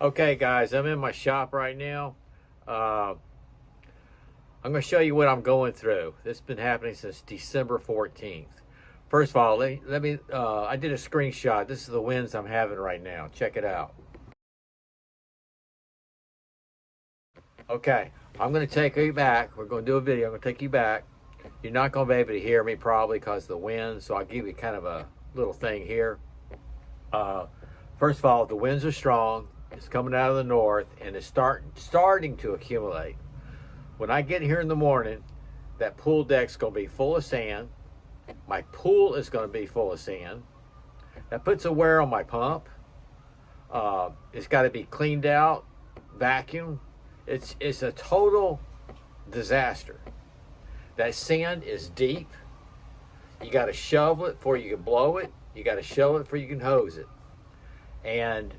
Okay, guys, I'm in my shop right now. Uh, I'm going to show you what I'm going through. This has been happening since December 14th. First of all, let me, I did a screenshot. This is the winds I'm having right now. Check it out. Okay, I'm going to take you back. We're going to do a video. I'm going to take you back. You're not going to be able to hear me probably because of the wind, so I'll give you kind of a little thing here. Uh, First of all, the winds are strong. It's coming out of the north, and it's starting to accumulate. When I get here in the morning, that pool deck's going to be full of sand. My pool is going to be full of sand. That puts a wear on my pump. It's got to be cleaned out, vacuumed. It's a total disaster. That sand is deep. You got to shovel it before you can blow it. You got to shovel it before you can hose it. And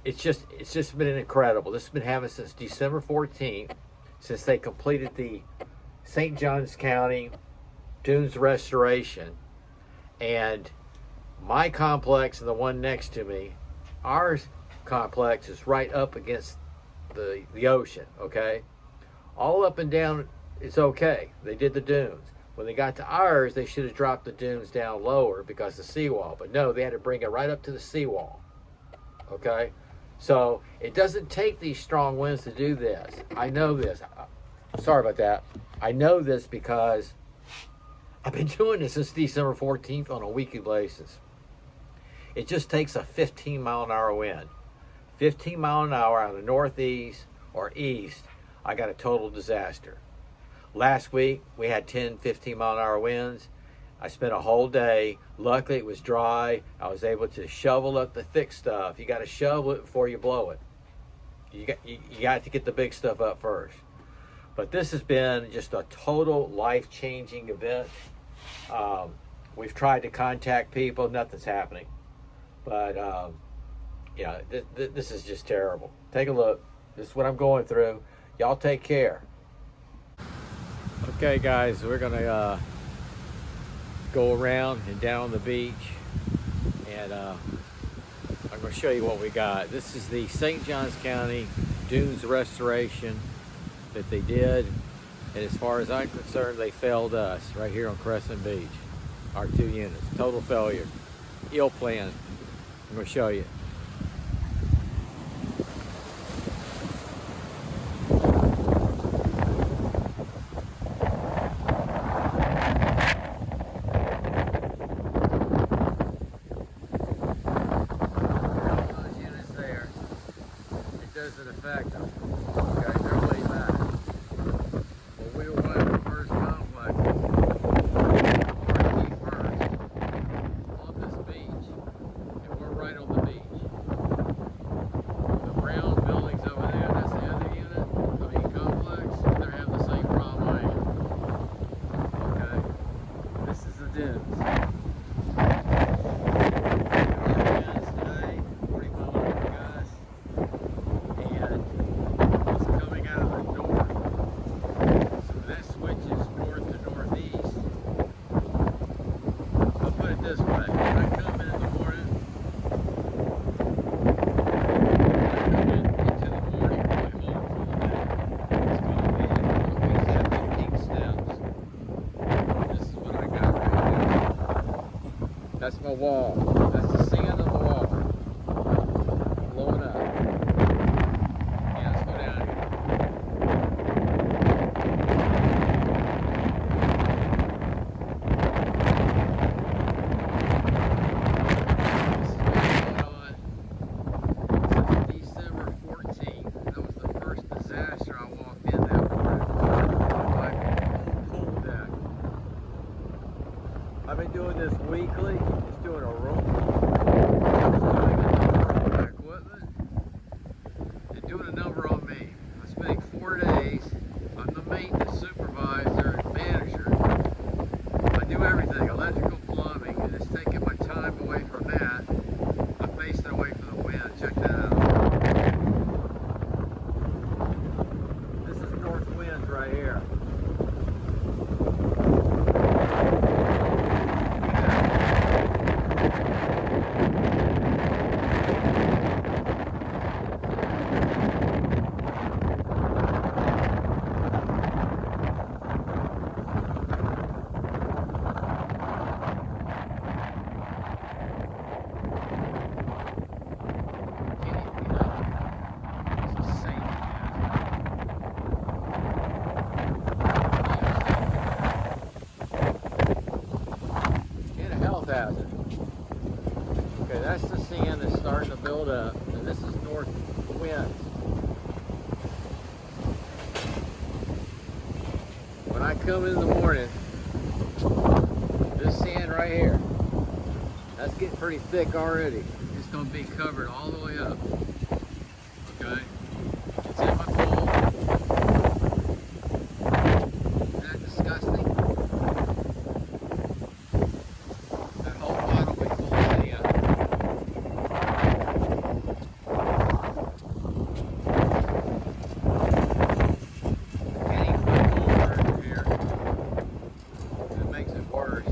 it's just been incredible. This has been happening since December 14th, since they completed the St. Johns County Dunes restoration. And my complex and the one next to me, our complex is right up against the ocean, okay? All up and down, it's okay. They did the dunes. When they got to ours, they should have dropped the dunes down lower because of the seawall. But no, they had to bring it right up to the seawall, okay? So it doesn't take these strong winds to do this. I know this. Sorry about that. I know this because I've been doing this since December 14th on a weekly basis. It just takes a 15-mile-an-hour wind. 15 mile an hour out of the northeast or east, I got a total disaster. Last week, we had 10, 15-mile-an-hour winds. I spent a whole day. Luckily, it was dry. I was able to shovel up the thick stuff. You got to shovel it before you blow it. You got to get the big stuff up first. But this has been just a total life-changing event. We've tried to contact people. Nothing's happening. But, yeah, this is just terrible. Take a look. This is what I'm going through. Y'all take care. Okay, guys, we're going to go around and down on the beach. And I'm going to show you what we got. This is the St. Johns County Dunes restoration that they did. And as far as I'm concerned, they failed us right here on Crescent Beach. Our 2 units. Total failure. Ill plan. I'm going to show you. Doesn't affect them. Okay, they're way back. Well, we were one of the first complexes, or the first, on this beach, and we're right on the beach. The brown buildings over there, that's the other unit, complex, they're having the same problem I am. Okay, this is the Dunes. This way. When I come in the morning, into the morning, my home for the day, it's going to be always have 15 steps. This is what I got right here. That's my wall. That's the sand on the wall. Blowing up. Yeah, let's go down here. I've been doing this weekly, just doing a roll. Equipment and doing a number on me. I'm spending 4 days. I'm the maintenance supervisor and manager. I do everything, electrical, plumbing, and it's taking my time away from that. I'm facing away from the wind. Check that out. This is north winds right here. build up, and this is north wind. When I come in the morning, this sand right here, that's getting pretty thick already. It's going to be covered all the way up. Okay? It's in my pool. Isn't that disgusting? That whole bottle will be full of sand. Can't even put more in here. It makes it worse.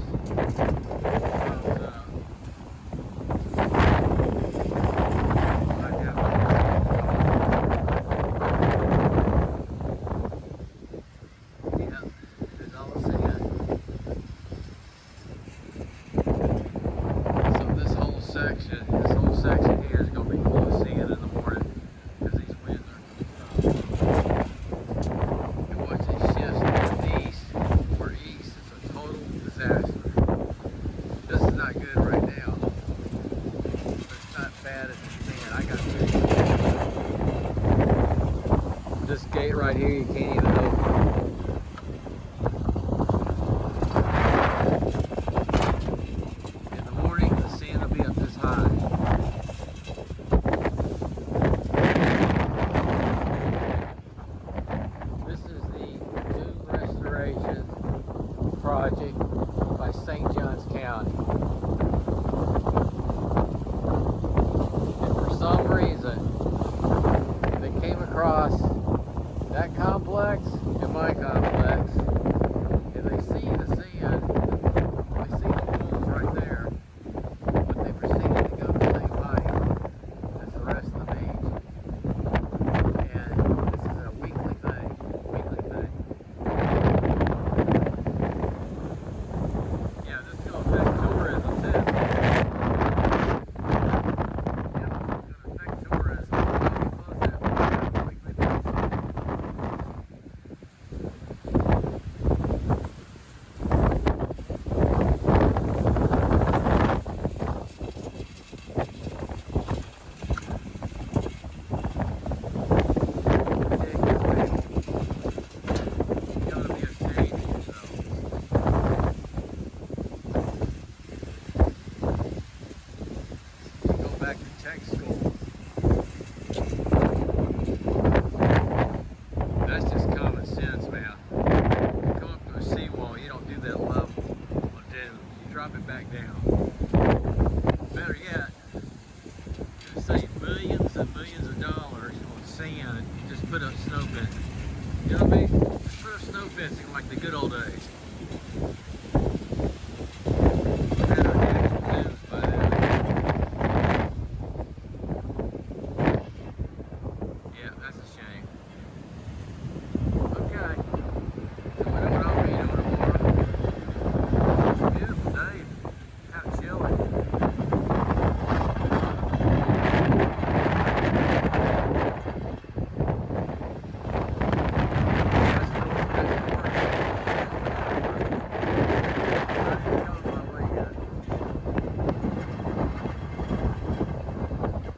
This whole section here is going to be full of sand in the morning because these winds are and once it shifts northeast or east, it's a total disaster. This is not good right now, but it's not bad as it's been. I got this gate right here, you can't even open. Project by St. Johns County. And for some reason, they came across that complex and my complex, and they see the sand, they see the holes right there, but they proceeded to go the same height as the rest of the beach. And this is a weekly thing. Back to tech school. That's just common sense, man. You come up to a seawall, you don't do that level of Dune. You drop it back down. Better yet, you save millions and millions of dollars on sand. You just put up snow